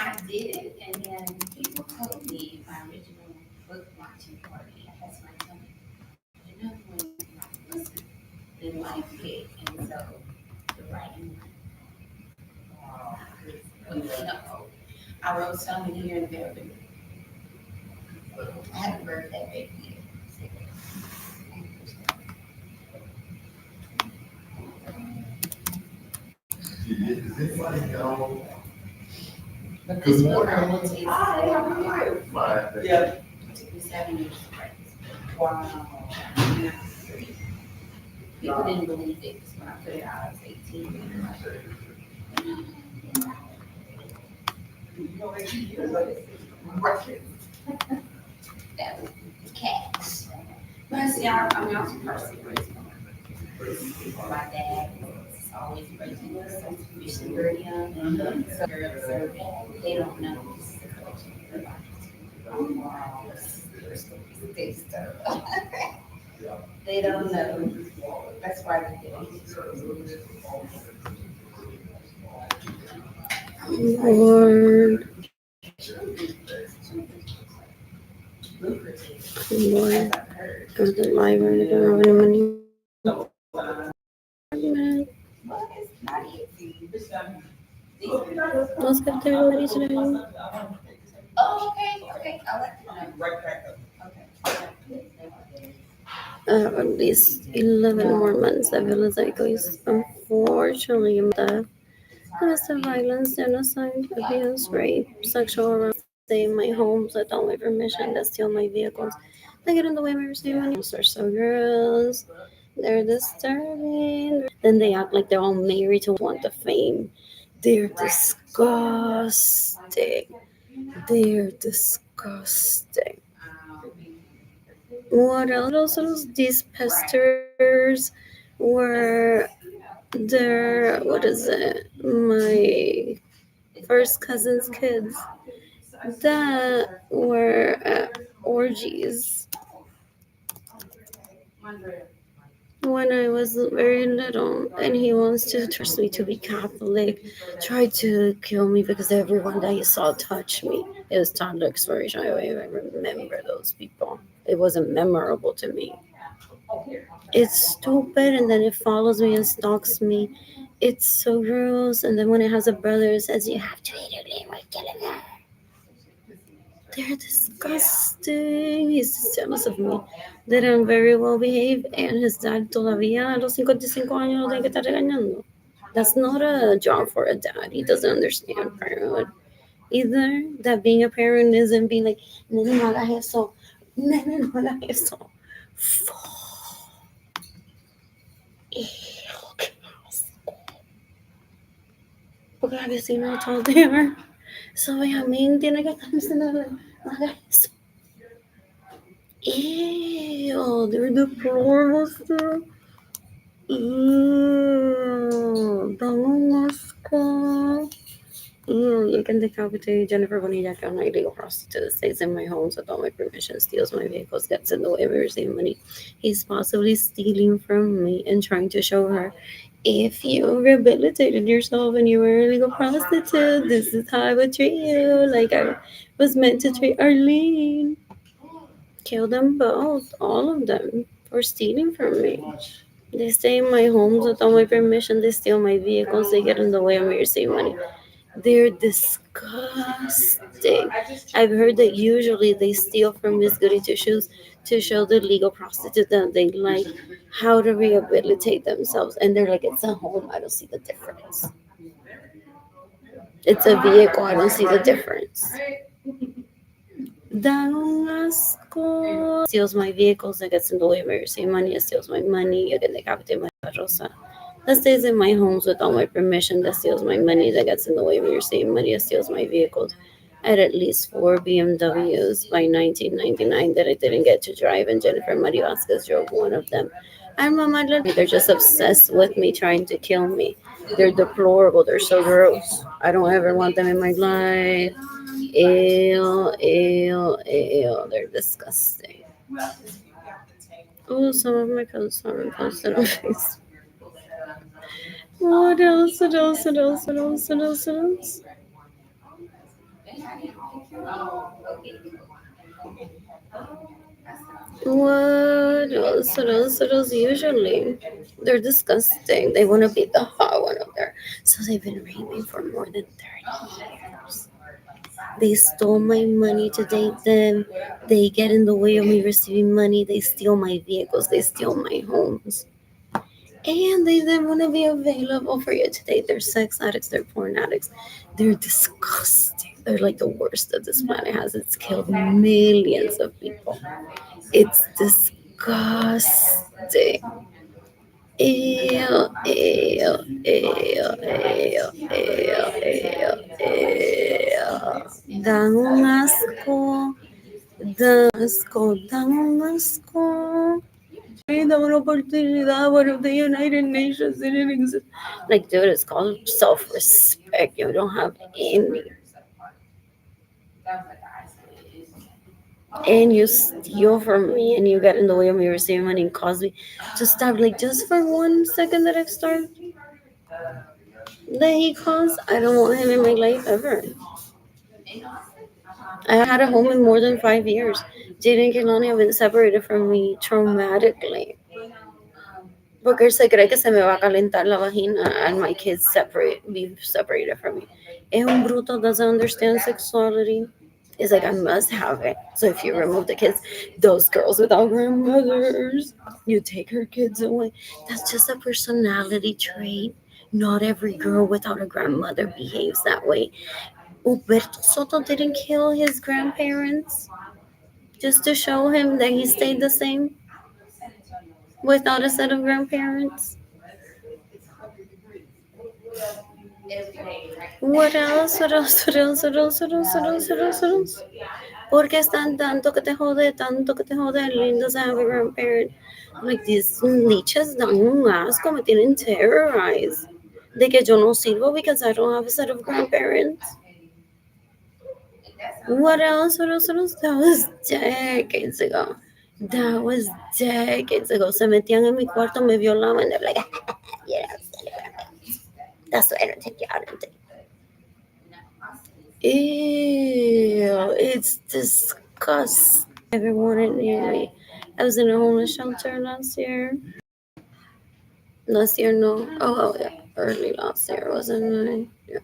I did it, and then people told me my original book launching party. I had somebody tell me, you know, when you listen, they like it, and so the writing, no, I wrote something here in the very. I haven't read that baby Does anybody know? but this book I will take. Fine. Yeah. It took me 7 years to write this. Wow. People didn't believe it because when I put it out, I was 18. You know, they keep you like record. That was the cats. But see, I'm also perseverance. My dad was always breaking us since we were very young. So they're observant. They don't know this is a collection of their lives. They stuff. They don't know. That's why they get Lord, lucrative, Lord, as I've heard. go to the library. I don't have any money. But it's not easy. Let's get there already today. Oh, okay. I'll let you know. Right back up. Okay. I have at least 11 more months of Vilizaico. Unfortunately, death, domestic violence, genocide, abuse, rape, sexual harassment. Stay in my homes without my permission. They steal my vehicles. They get in the way of my receiving money. They're so gross. They're disturbing. Then they act like they're all married to want the fame. They're disgusting. They're disgusting. What else? These pastors were what is it? My first cousin's kids that were at orgies when I was very little, and he wants to trust me to be Catholic, tried to kill me because everyone that he saw touched me. It was toddler exploration. I don't even remember those people. It wasn't memorable to me. It's stupid, and then it follows me and stalks me. It's so gross. And then when it has a brother, it says you have to eat your name or killing her. They're disgusting. He's just jealous of me. That I'm very well behaved, and his dad todavía a los 55 años lo tiene que estar regañando. That's not a job for a dad. He doesn't understand parenthood. Either that being a parent isn't being like, nene, no hagas eso. Nene, no hagas eso. Ew, qué asco. Porque la vecina told her. So Benjamín tiene que estar diciendo, no hagas eso. Ew, they're deplorable still. Ew, dan un asco. Ew, you can decapitate Jennifer Bonilla, an illegal prostitute, stays in my homes without my permission, steals my vehicles, gets in the way of receiving money. He's possibly stealing from me and trying to show her, if you rehabilitated yourself and you were a legal prostitute, this is how I would treat you. Like I was meant to treat Arlene. Kill them both, all of them, for stealing from me. They stay in my homes without my permission. They steal my vehicles. They get in the way of me receiving money. They're disgusting. I've heard that usually they steal from Miss Goody Two Shoes to show the legal prostitute that they like how to rehabilitate themselves. And they're like, it's a home. I don't see the difference. It's a vehicle. I don't see the difference. Da un asco. Steals my vehicles and gets in the way of me receiving money. It steals my money. You can decapitate my rosa. That stays in my homes without my permission. That steals my money. That gets in the way of me receiving money. That steals my vehicles. I had at least 4 BMWs by 1999 that I didn't get to drive, and Jennifer Marie Vasquez drove one of them. And Mama, they're just obsessed with me, trying to kill me. They're deplorable. They're so gross. I don't ever want them in my life. Ew, ew, ew. They're disgusting. Oh, some of my posts aren't posted on Facebook. What else? What else? What else? What else? What else? What else? What else usually? They're disgusting. They want to be the hot one up there. So they've been raping for more than 30 years. They stole my money to date them. They get in the way of me receiving money. They steal my vehicles. They steal my homes. And they then want to be available for you to date. They're sex addicts. They're porn addicts. They're disgusting. They're like the worst that this planet has. It's killed millions of people. It's disgusting. Ew, ew, ew, ew, ew, ew, ew. Dan un asco, dan asco, dan un asco. Da una oportunidad, what if the United Nations didn't exist? Like, dude, it's called self-respect. You don't have any. And you steal from me and you get in the way of me receiving money and cause me to stop, like, just for 1 second that I've started that he caused. I don't want him in my life ever. I had a home in more than 5 years. Jaden Kilani have been separated from me traumatically. Porque él se cree que se me va a calentar la vagina and my kids be separated from me. Es un bruto, doesn't understand sexuality. It's like, I must have it. So if you remove the kids, those girls without grandmothers, you take her kids away. That's just a personality trait. Not every girl without a grandmother behaves that way. Huberto Soto didn't kill his grandparents just to show him that he stayed the same without a set of grandparents. What else? What else? What else? What else? What else? What else? What else? What else? Porque están tanto que te jode, lindo se have a grandparent. Like, these leeches dan un asco, me tienen terrorized. De que yo no sirvo because I don't have a set of grandparents. What else? What else? What else? That was decades ago. That was decades ago. Se metían en mi cuarto, me violaban. They're like, yeah, that's why I don't take you out and ew, it's disgusting. Never wanted near me. I was in a homeless shelter last year. Last year, no. Oh, yeah. Early last year, wasn't it? Yeah.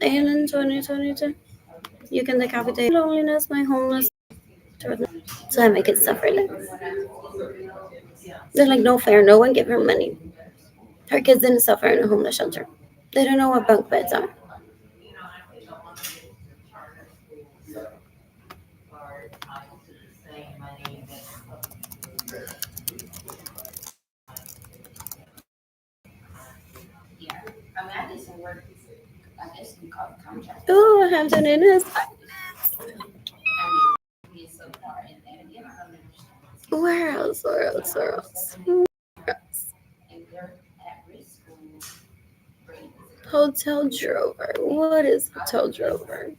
And in 2022, you can decapitate loneliness, my homeless. So I make it suffer less. They're like, no fair. No one give her money. Her kids didn't suffer in a homeless shelter. They don't know what bunk beds are. Oh, Hampton Inn is. Where else? Where else? Where else? Hotel Drover. What is Hotel Drover?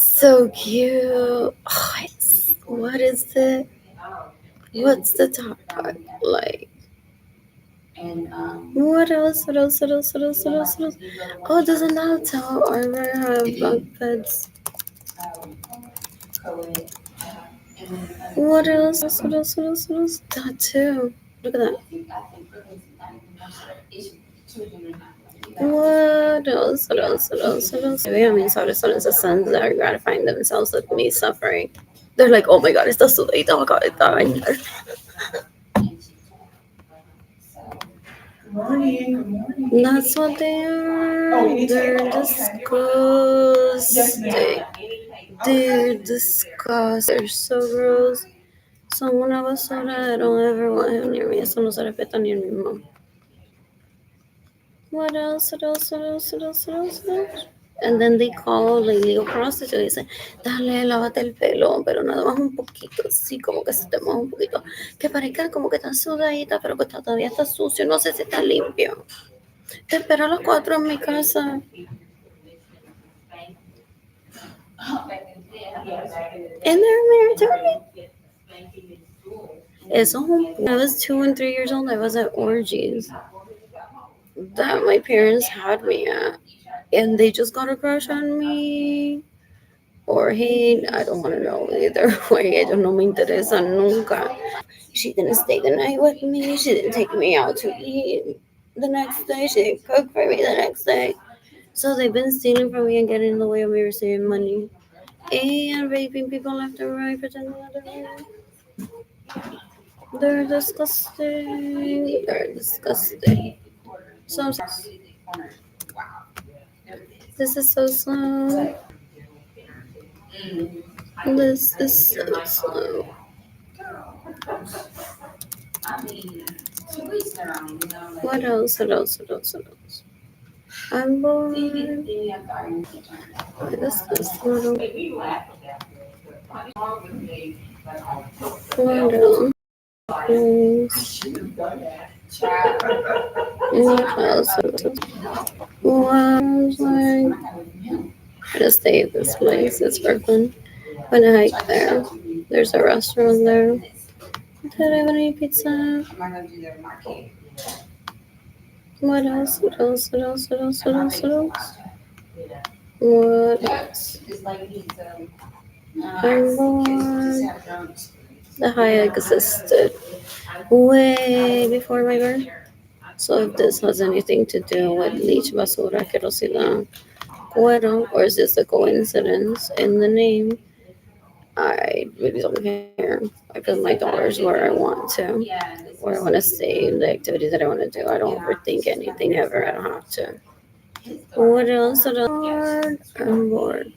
So cute. Oh, what is it? What's the top part like? What else? What else? What else? What else? What else? What else? Oh, doesn't the Hotel Arbor have bunk beds? What else? What else? What else? What else? That too. Look at that. What else? What else? What else? What else? Maybe I'm inside of the sons that are gratifying themselves with me suffering. They're like, oh my god, está sudadita, oh my god, está bañar. Good morning, good morning. That's what they are. They're disgusting. They're disgusting. They're so gross. Son una basura. I don't ever want him near me. Eso no se respeta ni el mismo. What else? What else? What else? What else? What else? What else? And then they call like legal prostitute y dicen, dale, lávate el pelo, pero nada más un poquito, así como que se te moja un poquito, que parezca como que está sudadita, pero que todavía está sucio, no sé si está limpio. Te espero a las 4 en mi casa. And they're married to me. Eso es un... I was 2 and 3 years old, I was at orgies. that my parents had me at, and they just got a crush on me. Or he, I don't want to know either way. Ellos no me interesan nunca. She didn't stay the night with me. She didn't take me out to eat the next day. She didn't cook for me the next day. So they've been stealing from me and getting in the way of me receiving money. And raping people left and right, pretending that they're right. They're disgusting. They're disgusting. So this is so slow. This is so slow. I mean, 2 weeks now, you know, like. What else? What else? What else? What else? I'm bored. This is little. What else? What else? What else? Like, I just stay at this place. It's Brooklyn. When I hike there, there's a restaurant there. Did I have any pizza? I'm not gonna do that market. What else? What else? What else? What else? What else? What else? What else? It's like he's, I'm bored. The Hyatt existed way before my birth. So if this has anything to do with Leech Basura, Querosidad, Cuero, or is this a coincidence in the name? I really don't care. I put my dollars where I want to, where I want to stay, the activities that I want to do. I don't overthink anything ever. I don't have to. What else? I'm bored.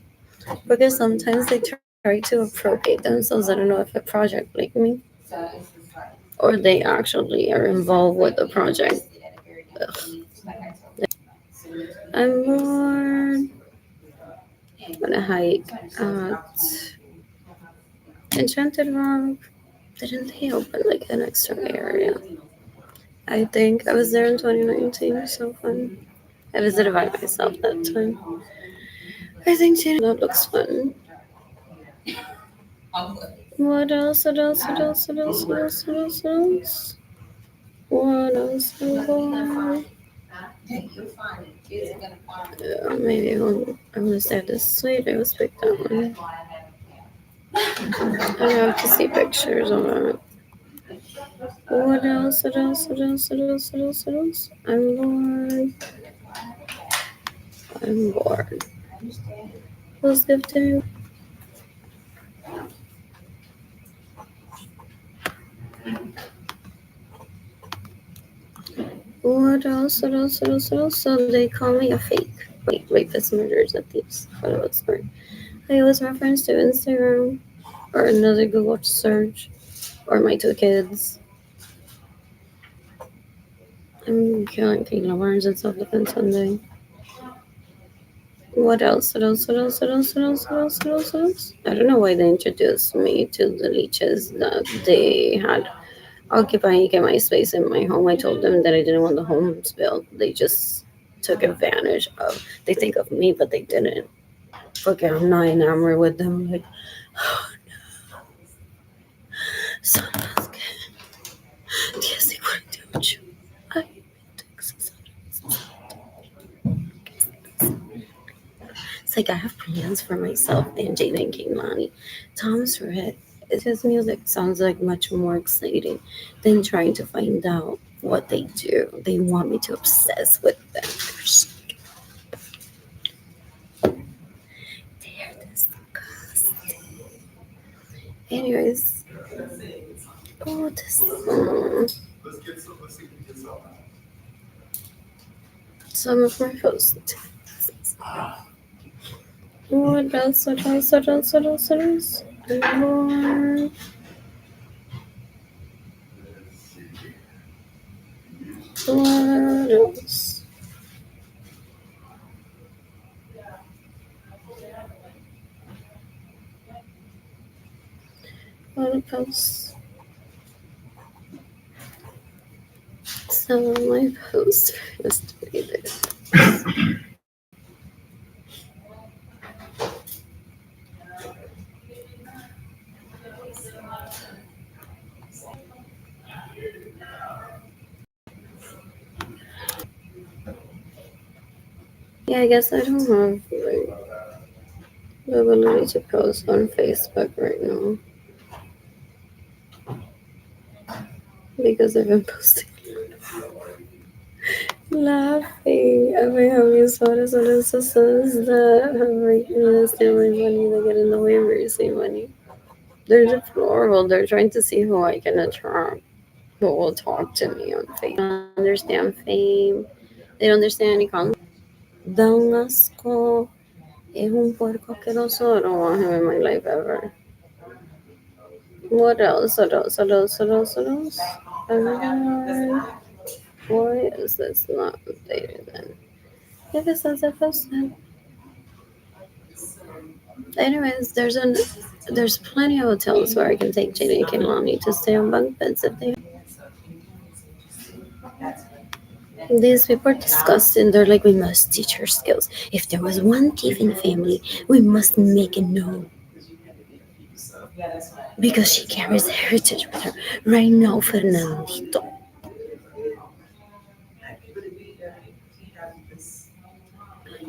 Because sometimes they try to appropriate themselves. I don't know if a project like me, or they actually are involved with the project. Ugh. I'm bored. I'm gonna hike at Enchanted Rock. Didn't they open like an extra area? I think I was there in 2019. So fun. I visited by myself that time. I think that looks fun. What else? What else? What else? What else? What else? What else? What else? What else? Yeah, maybe I'm gonna stay at this suite. I was picked that one. I have to see pictures of it. What else? What else? What else? What else? What else? What else? I'm bored. I'm bored. Who's gifting? What else? What else? What else? What else? So they call me a fake. Wait, rapist, murderers, and thieves. For the most part. I was referenced to Instagram or another Google search or my 2 kids. I'm killing Kayla Barnes in self-defense Sunday. What else? What else? What else? What else? What else? What else? What else? What else? I don't know why they introduced me to the leeches that they had occupying my space in my home. I told them that I didn't want the homes built. They just took advantage of. They think of me, but they didn't. Fucking, I'm not enamored with them. Like, oh no, son más que 10:48. Ay, Texas. It's like I have plans for myself and Jaden Keimani. Thomas Rhett, his music sounds like much more exciting than trying to find out what they do. They want me to obsess with them. They're disgusting. Anyways, oh, this. Some of my posts. What else? What else? What else? What else? What else? More. What else? What else? Some of my posts for yesterday. Yeah, I guess I don't have like the ability to post on Facebook right now because I've been posting laughing at my homies photos and instances that have like stealing money, they get in the way of raising money. They're deplorable. They're trying to see who I can attract who will talk to me on Facebook. They don't understand fame. They don't understand any concept. Da un asco. Es un puerco asqueroso. I don't want him in my life ever. What else? What else? What else? What else? What else? Why is this not updated then? If it says I posted. Anyways, there's plenty of hotels where I can take Jada and Kehlani to stay on bunk beds if they. These people are disgusting. They're like, we must teach her skills. If there was one thief in the family, we must make it known because she carries heritage with her. Right now, Fernandito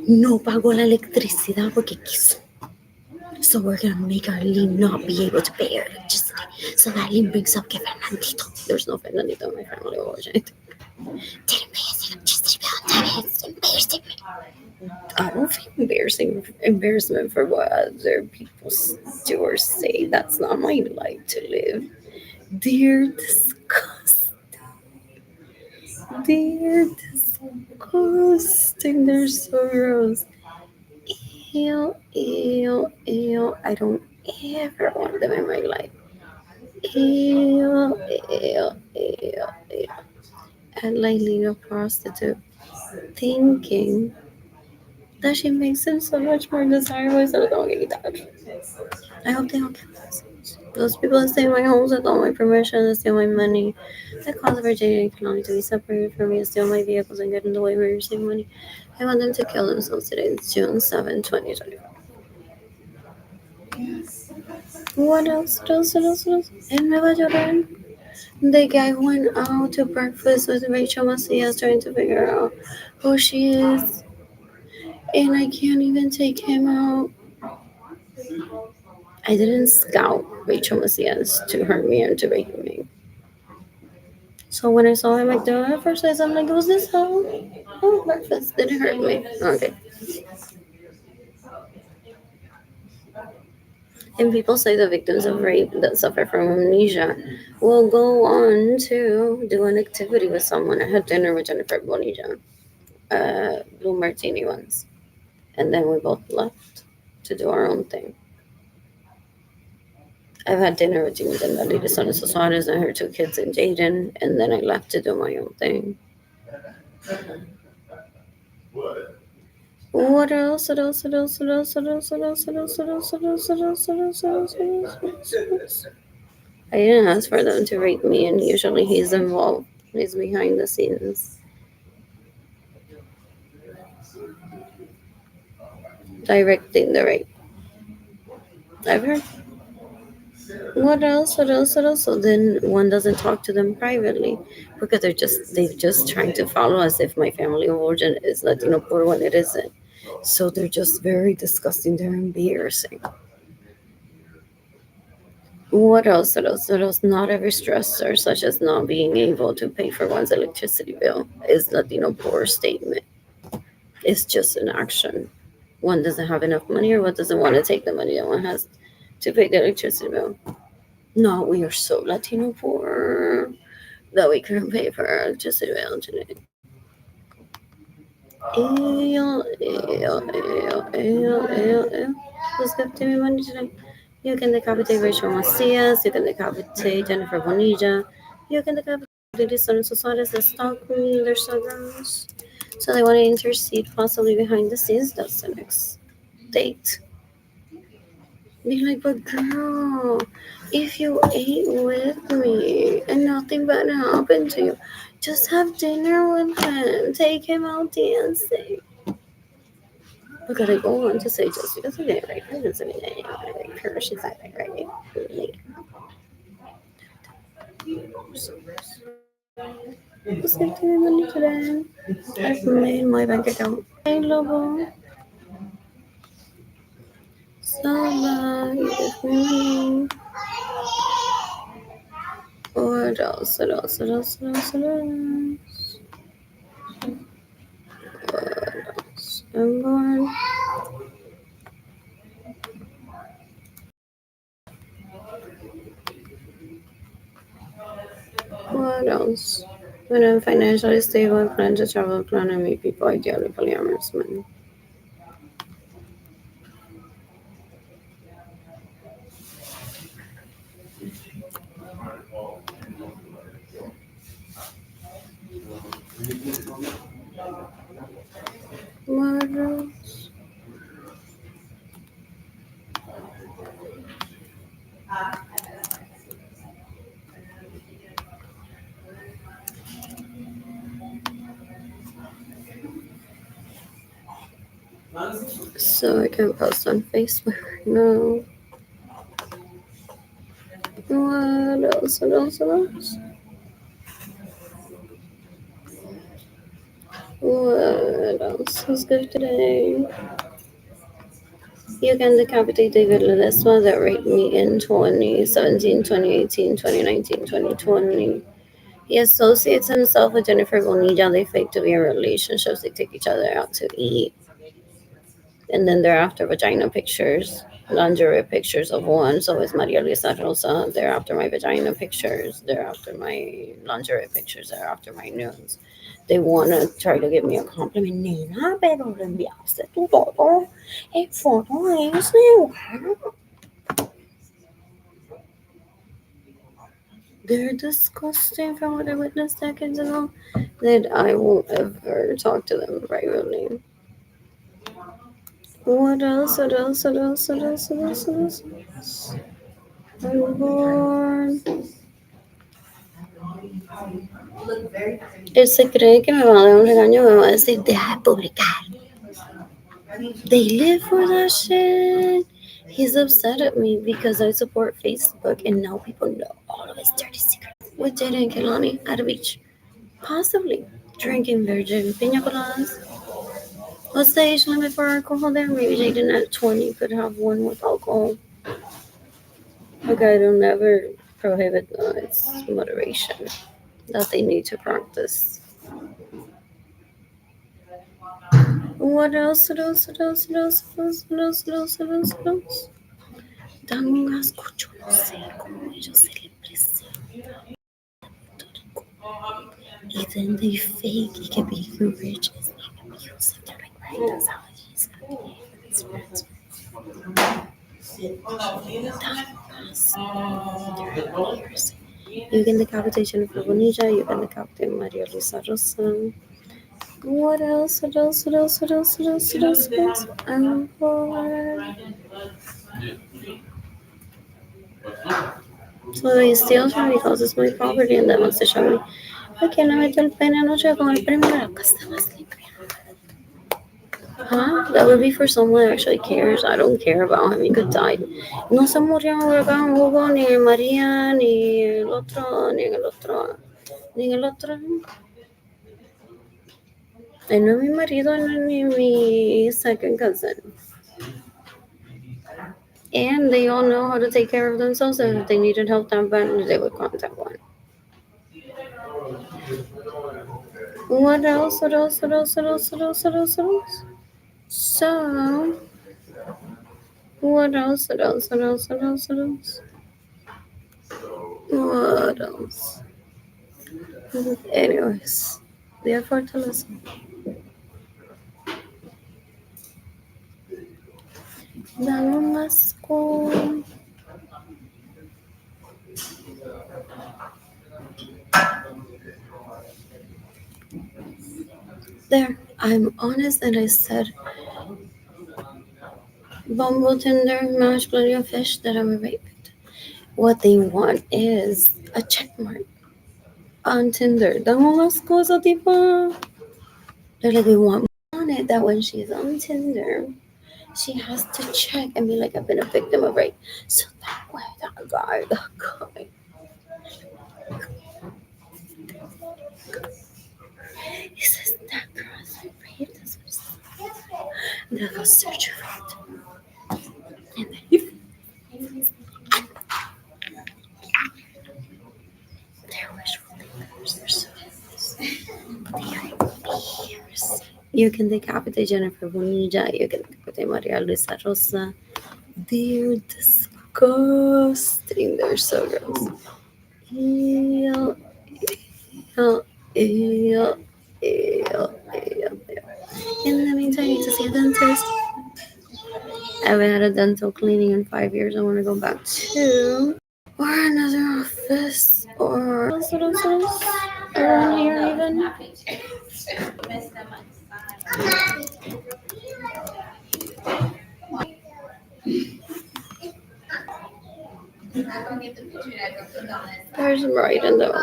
no pagó la electricidad porque quiso. So we're gonna make Arlene not be able to pay her electricity. So that Arlene brings up que Fernandito. There's no Fernandito in my family origin. Didn't pay his electricity bill on time. It's embarrassing me. I don't feel embarrassment for what other people do or say. That's not my life to live. They're disgusting. They're disgusting. They're so gross. Ew, ew, ew. I don't ever want them in my life. Ew, ew, ew, ew. And like little prostitute thinking that she makes him so much more desirable. So don't get that. I hope they don't kill us. Those people that stay in my homes without my permission, that steal my money, that cause Virginia can only to be separated from me, and steal my vehicles and get in the way of receiving money. I want them to kill themselves today. It's June 7, 2024. What else? What else? What else? What else? In Nueva York, the guy went out to breakfast with Rachel Macias trying to figure out who she is. And I can't even take him out. I didn't scout Rachel Macias to hurt me or to rape me. So when I saw him like the at first place, I'm like, was this how? Oh, breakfast didn't hurt me. Okay. And people say the victims of rape that suffer from amnesia will go on to do an activity with someone. I had dinner with Jennifer Bonilla, Blue Martini once. And then we both left to do our own thing. I've had dinner with Jimmy Dendali, Sonia Suarez, and her two kids and Jaden, and then I left to do my own thing. What? What else? What else? What else? What else? What else? What else? What else? What else? What else? What else? What else? What else? What else? I didn't ask for them to rape me, and usually he's involved. He's behind the scenes, directing the rape. I've heard. What else? What else? What else? So then one doesn't talk to them privately because they're just trying to follow as if my family of origin is Latino poor when it isn't. So they're just very disgusting. They're embarrassing. What else? What else? What else? Not every stressor, such as not being able to pay for one's electricity bill, is Latino poor statement. It's just an action. One doesn't have enough money, or one doesn't want to take the money that one has to pay the electricity bill. No, we are so Latino poor that we couldn't pay for our electricity bill today. Ew, ew, ew, ew, ew, ew. Who's gifting me money today? You can decapitate Rachel Macias, you can decapitate Jennifer Bonilla, you can decapitate Sonia Suarez that stalk me, they're so gross. So they want to intercede possibly behind the scenes. That's the next date. Be like, but girl, if you ate with me and nothing bad happened to you, just have dinner with him. Take him out dancing. Because I go on to say just because I didn't rape her doesn't mean I didn't want to rape her. She's not like right later. What's going to money today? I've made my bank account available. So you give me money. What else? What else? What else? What else? What else? What else? I'm born. What else? When I'm financially stable, I plan to travel, plan and meet people, ideally polyamorous men. What else? So I can post on Facebook right now. What else? What else? What else? What else is good today? You can decapitate David Ledesma that raped me in 2017, 2018, 2019, 2020. He associates himself with Jennifer Bonilla. They fake to be in relationships. They take each other out to eat. And then thereafter, vagina pictures, lingerie pictures of one. So it's Maria Luisa Rosa. They're after my vagina pictures. They're after my lingerie pictures. They're after my nudes. They want to try to give me a compliment. Nena, pero le enviaste tu todo en foto a ese. They're disgusting from what I witnessed decades ago. That I won't ever talk to them privately. What else? What else? What else? What else? What else? What else? What else? I'm born. Él se cree que me va a dar un regaño, me va a decir, deja de publicar. They live for that shit. He's upset at me because I support Facebook and now people know all of his dirty secrets. With Jada and Kelani at a beach. Possibly. Drinking virgin pina coladas. What's the age limit for alcohol there? Maybe Jaden at 20 could have one with alcohol. Okay, I don't never prohibit it's moderation that they need to practice. What else? What else? What else? What else? What else? What else? What else? What else? What else? Dan un asco, yo no sé cómo ellos se le presentan. Y then they fake y que being rich is not abusive. They're like, right, that's how it is. It's friends. You get the decapitation of Bonilla, you get the decapitation of Maria Luisa Rosa. What else? What else? What else? What else? What else? What else? What else? I'm bored. So he steals from me, causes my property, and then wants to show me. Okay, no metió el pene anoche con el premio de la casa más limpia. Huh? That would be for someone that actually cares. I don't care about him. He could die. No se murió en huracán Hugo, ni en María, ni el otro, ni en el otro, ni en el otro. Él no es mi marido, ni mi second cousin. And they all know how to take care of themselves, and if they needed help that bad, they would contact one. What else? What else? What else? What else? What else? What else? What else? So, what else? What else? What else? What else? What else? What else? Anyways, the Fortaleza. Dame un asco. There, I'm honest and I said Bumble, Tinder, Match, plenty of fish that I'm raped. What they want is a check mark on Tinder. Dame un asco esa tipa. They're like, we want on it that when she's on Tinder, she has to check and be like, I've been a victim of rape. So that way, that guy. He says that girl is raped. That's what he said. They'll go search for it. And then they're wishful thinkers. They're so fierce. You can decapitate Jennifer Bonilla. You can decapitate Maria Luisa Rosa. They're disgusting. They're so gross. Ew, ew, ew, ew, ew. In the meantime, I need to see a dentist. I haven't had a dental cleaning in 5 years. I want to go back to or another office or around here even. There's Brighton that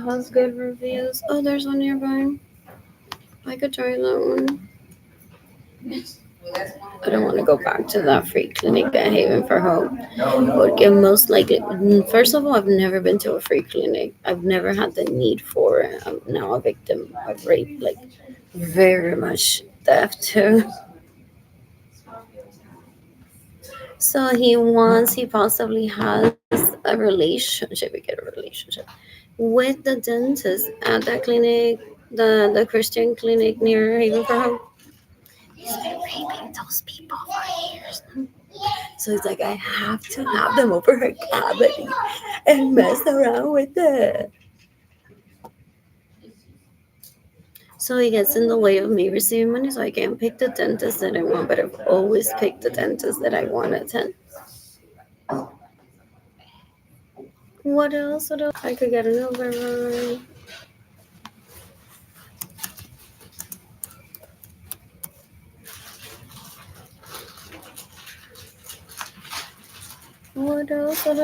has good reviews. Oh, there's one nearby. I could try that one. I don't want to go back to that free clinic at Haven for Hope. Porque most likely, first of all, I've never been to a free clinic. I've never had the need for it. I'm now a victim of rape, like very much theft too. So he possibly has a relationship, we get a relationship with the dentist at that clinic, the Christian clinic near Haven for Hope. He's been raping those people for years. So it's like, I have to have them over her cavity and mess around with it. So he gets in the way of me receiving money, so I can't pick the dentist that I want, but I've always picked the dentist that I want to attend. What else? I could get an override. What else? Oh,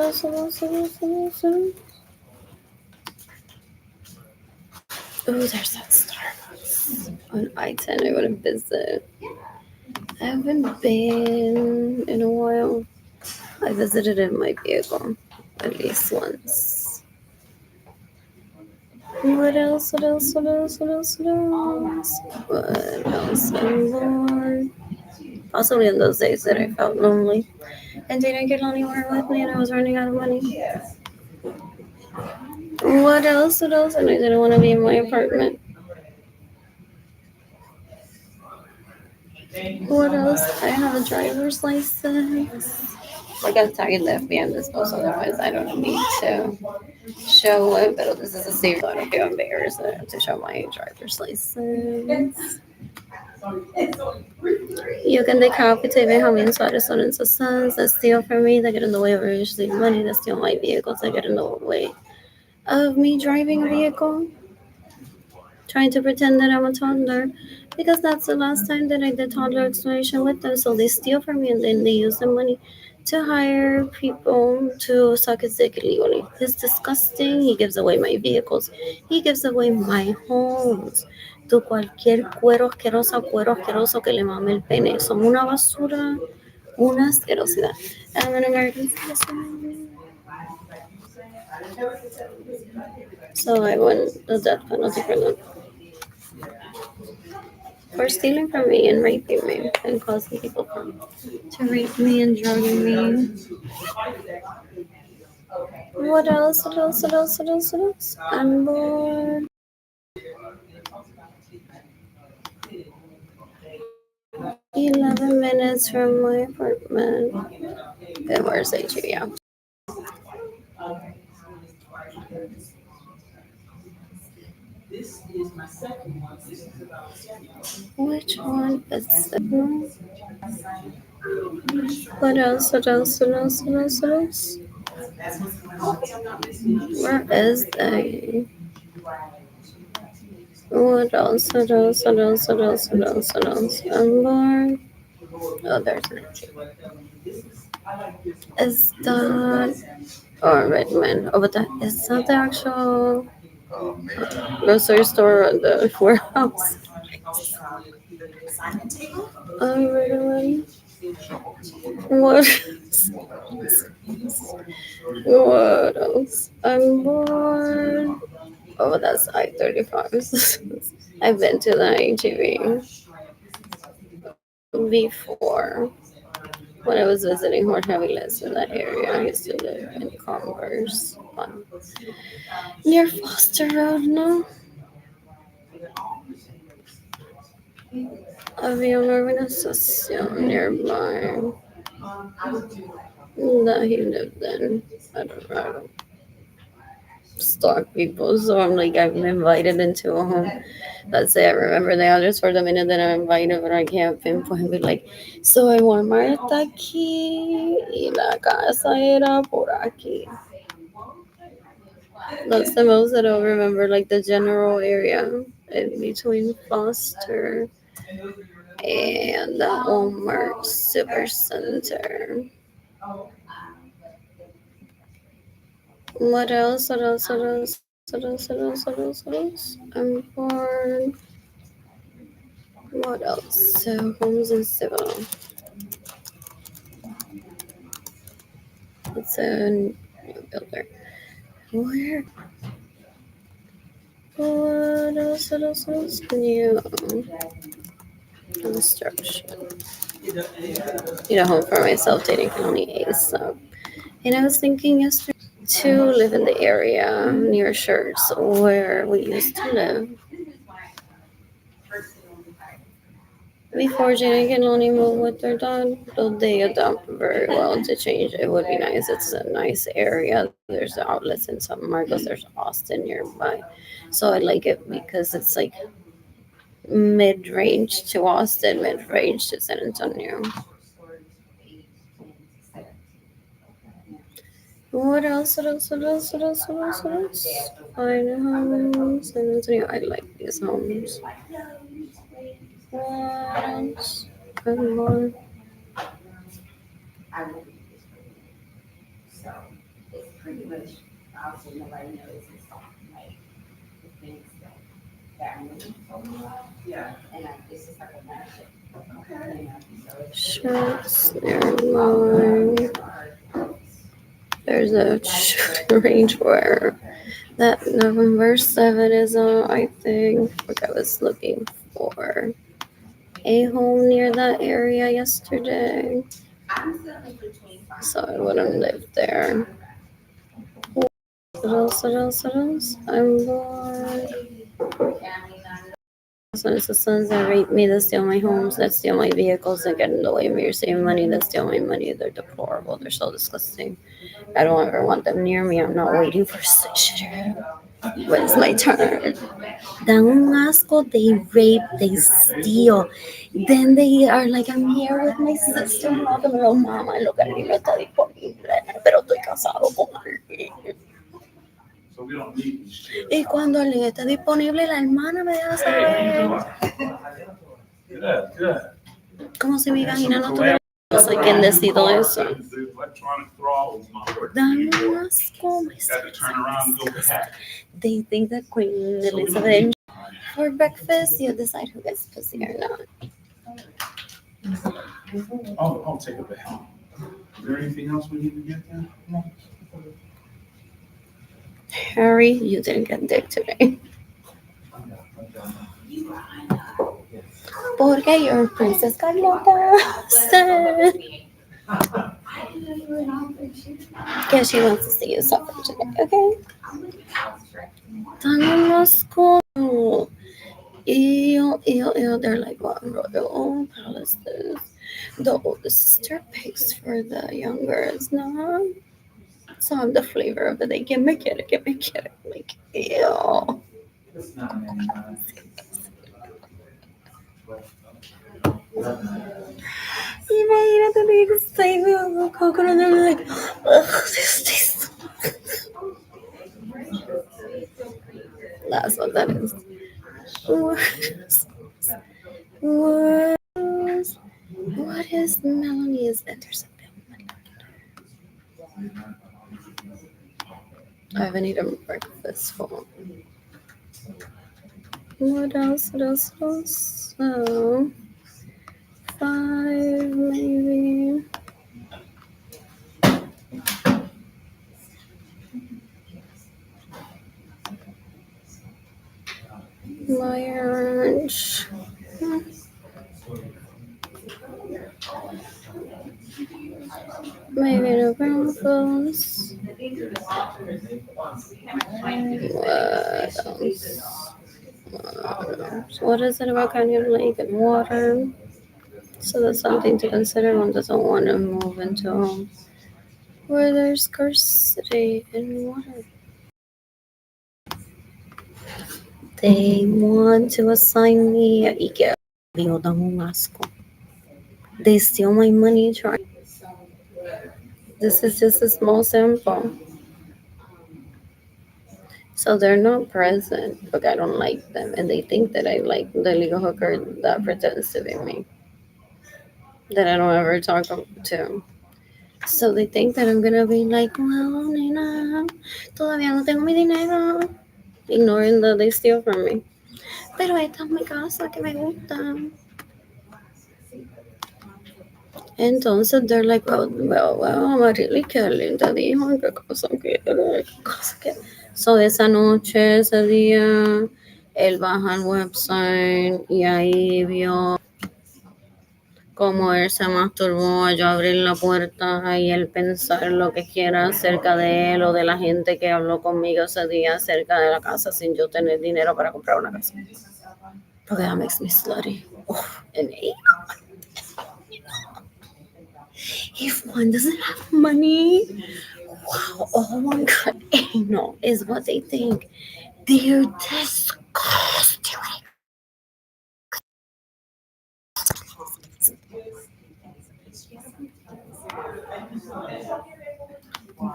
there's that Starbucks on I-10 I want to visit. I haven't been in a while. I visited in my vehicle at least once. What else? What else I'm bored. Possibly in those days that I felt lonely and didn't get anywhere with me and I was running out of money. What else? And I didn't want to be in my apartment. What else? I have a driver's license. Like I tagged left behind this post, otherwise I don't need to show it. But this is a safe, so I don't feel embarrassed to show my driver's license. You can decapitate Benjamin Suarez son and sus sons that steal from me, that get in the way of receiving money, that steal my vehicles, that get in the way of me driving a vehicle, trying to pretend that I'm a toddler, because that's the last time that I did toddler exploration with them. So they steal from me and then they use the money to hire people to suck his dick illegally. It's disgusting. He gives away my vehicles. He gives away my homes. To cualquier cuero asqueroso que le mame el pene. Son una basura, una asquerosidad. I'm an American citizen. So I want the death penalty for them. For stealing from me and raping me and causing people to rape me and drugging me. What else? I'm bored. 11 minutes from my apartment. And where's HU? Yeah. This is my second one. This is about Which one is it? What else? Where is they? What else? I'm bored. Oh, there's an Is that Redmond? Oh, but that is not the actual grocery store or the warehouse. Redmond. What else? I'm bored. Oh, that's I-35. I've been to the ATV before. When I was visiting Jorge Aviles in that area, I used to live in Converse near Foster Road, no? Había una organización nearby that he lived in. I don't stalk people, so I'm like, I'm invited into a home. Let's say I remember the address for the minute that I'm invited, but I can't pinpoint. But like, so I Walmart está aquí y la casa era por aquí. That's the most that I'll remember, like the general area in between Foster and the Walmart Super Center. What else? What else? What else? What else? What else? What else? What else? I'm born. What else? So homes and civil. It's a new builder. Where? What else? What else? What else? New construction. Need a home for myself, dating County ASAP. And I was thinking yesterday to live in the area near Shirts where we used to live. Before Jane and Lonnie moved with their dad, though they adapt very well to change. It would be nice. It's a nice area. There's outlets in San Marcos. There's Austin nearby. So I like it because it's like mid-range to Austin, mid-range to San Antonio. What else? What else? What else? What else? What else? What else? Fine homes. San Antonio. I like these homes. What else? Good more. I will be this pretty. So it's pretty much, obviously nobody knows it's something like the things that family told me about. Yeah. And this is like a matchup. Okay. You know, so it's. Shirts nearby. There's a shooting range where that November 7 is on, I think. Like I was looking for a home near that area yesterday, I'm still in between. so I wouldn't live there. What else? What else? What else? I'm bored. So it's the sons that rape me, that steal my homes, that steal my vehicles, that get in the way of me receiving money, that steal my money. They're deplorable. They're so disgusting. I don't ever want them near me. I'm not waiting for such shit. When it's my turn. Dan un asco, they rape, they steal. Then they are like, I'm here with my sister-in-law, que me lo mama, en lo que el niño está disponible, pero estoy casado con alguien. Y cuando alguien está disponible, la hermana me deja saber. Como si mi vagina no tuviera. No sé quién decidió eso. Dan un asco, my sisters. They think that Queen Elizabeth for breakfast, you decide who gets pussy or not. I'll take a bit. Is there anything else we need to get there? No. Harry, you didn't get dick today. Porque you're Princess Carlota said. Yeah, she wants to see you suffer today, okay? Tan school. Ew, they're like, what royal palaces? The older sister pays for the younger, it's not. So I'm the flavor of the day. Que me quiere. Like, ew. Imagínate being excited about coconut and they're like, ugh, this tastes. That's what that is. What is Melanie? Is that there's I haven't eaten breakfast for. What else? So 5 maybe. Maybe no breakfast. What else? What is it about Canyon Lake and water? So that's something to consider. One doesn't want to move into a home where there's scarcity in water. They want to assign me a IKEA. They steal my money. This is just a small sample. So they're not present, but I don't like them. And they think that I like the legal hooker that pretends to be me, that I don't ever talk to. So they think that I'm gonna be like, well, nena, todavía no tengo mi dinero. Ignoring that they steal from me. Pero esta es mi casa que me gusta. Entonces they're like, Marily, qué linda dijo, qué cosa quiere, qué cosa quiere. So esa noche, ese día, él baja al website y ahí vio cómo él se masturbó a yo abrir la puerta y él pensar lo que quiera acerca de él o de la gente que habló conmigo ese día acerca de la casa sin yo tener dinero para comprar una casa. Porque that makes me slutty. And if one doesn't have money, wow, oh my god, anal is what they think. They're disgusting.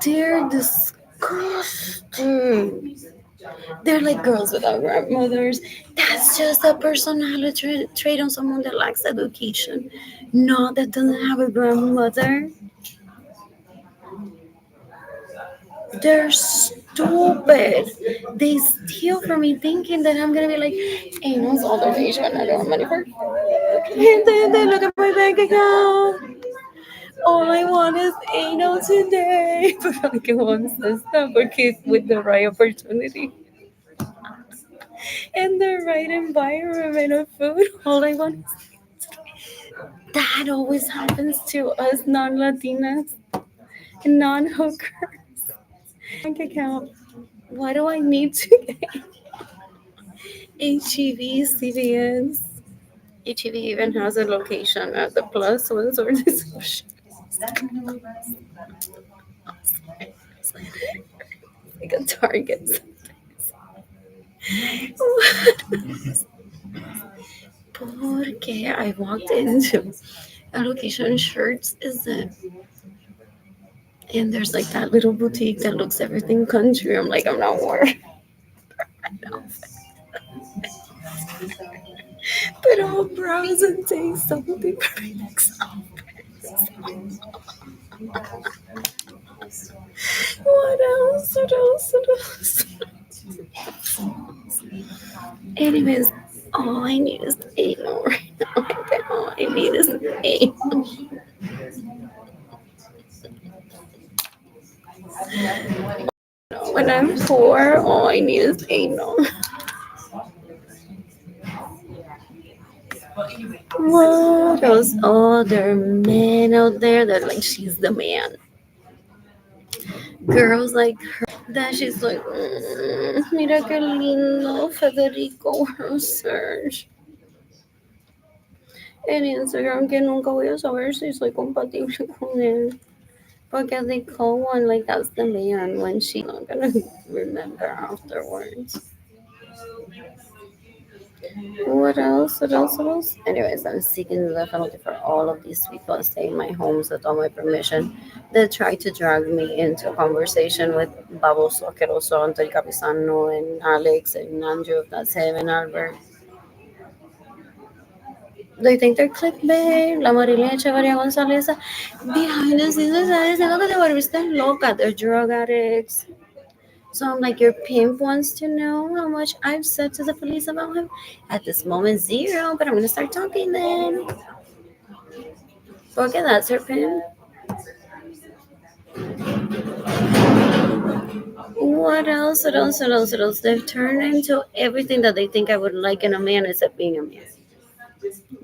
They're disgusting. They're like girls without grandmothers. That's just a personality trait on someone that lacks education, not that doesn't have a grandmother. They're stupid. They steal from me thinking that I'm gonna be like, anals all their age when I don't have money for. And then they look at my bank account. All I want is anal today. Pero que wants this stuff porque with the right opportunity and the right environment of food. All I want is that always happens to us non-Latinas, non-hookers. Bank account. Why do I need to get HEV, CVS? HEV even has a location at the Plus ones or this. Like a Target. Porque I walked into a location shirts is it? And there's like that little boutique that looks everything country. I'm like, I'm not wearing. But I'll browse and take something for my next outfit. What else? Anyways, all I need is anal right now. All I need is anal. When I'm poor, all I need is anal. What else? Oh, there are men out there that like she's the man. Girls like her that she's like, mira que lindo, Federico Serge. En Instagram que nunca voy a saber si soy compatible con él. Because they call one like that's the man when she's not gonna remember afterwards. What else? Anyways, I'm seeking the death penalty for all of these people staying in my homes without my permission. They tried to drag me into a conversation with Baboso, Aqueroso, Antonio Capizano, and Alex, and Andrew, that's him, and Albert. They think they're clickbait. La Marilia Echevarria González. Behind the scenes, diciendo que te volviste loca. They're drug addicts. So I'm like, your pimp wants to know how much I've said to the police about him. At this moment, 0, but I'm gonna start talking then. Okay, that's her pimp. What else? They've turned into everything that they think I would like in a man except being a man.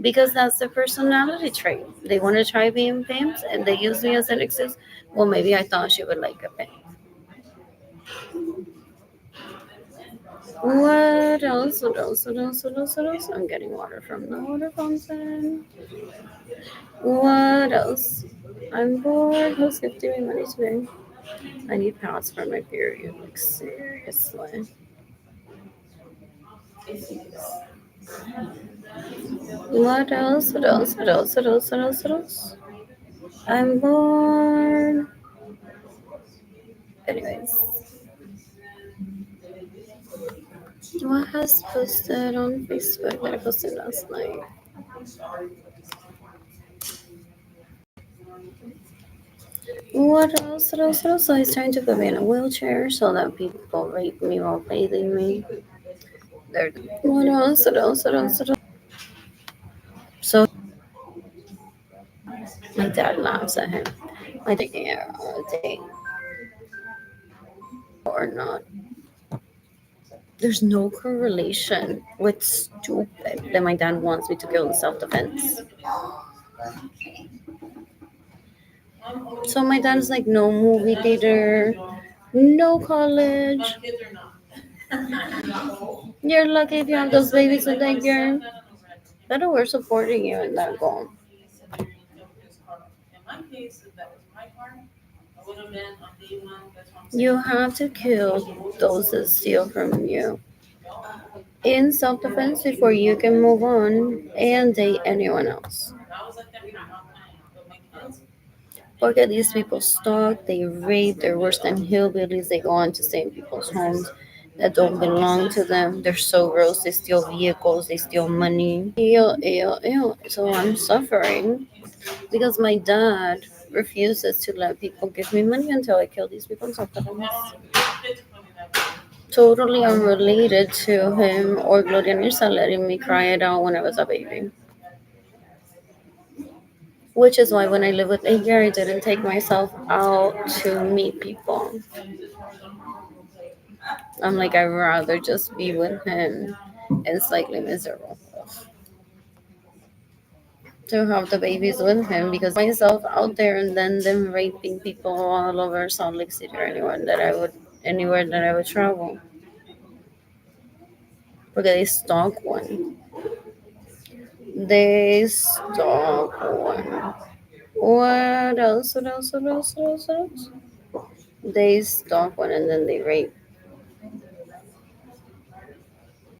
because that's their personality trait. They want to try being pimps and they use me as an excuse. Well, maybe I thought she would like a pimp. What else? What else? What else? What else? What else? I'm getting water from the water fountain. What else? I'm bored. Who's gifting me money today? I need pads for my period. Like, seriously. What else? What else? What else? What else? What else? What else? I'm bored. Anyways, what has posted on Facebook that I posted last night? What else? What else? What else? So he's trying to put me in a wheelchair so that people rape me while bathing me. There. What else? What else? What else? What else? So my dad laughs at him. I think yeah, dang or not. There's no correlation with stupid that my dad wants me to kill in self-defense. So my dad's like, no movie theater, no college. You're lucky if you have those babies to take care. But we're supporting you in that goal. In my case, if that was my car, I would have been on day one, that's what I'm saying. You have to kill those that steal from you in self-defense before you can move on and date anyone else. I was like that with my kids. Look at these people stalk, they rape, they're worse than hillbillies, they go on to stay in people's homes that don't belong to them. They're so gross, they steal vehicles, they steal money. Ew, ew, ew. So I'm suffering because my dad refuses to let people give me money until I kill these people in self-defense. Totally unrelated to him or Gloria Mirza letting me cry it out when I was a baby. Which is why when I lived with Edgar, I didn't take myself out to meet people. I'm like, I'd rather just be with him and slightly miserable. To have the babies with him because myself out there and then them raping people all over Salt Lake City or anywhere that I would travel. Porque they stalk one. They stalk one. What else? What else? What else? What else? What else? They stalk one and then they rape.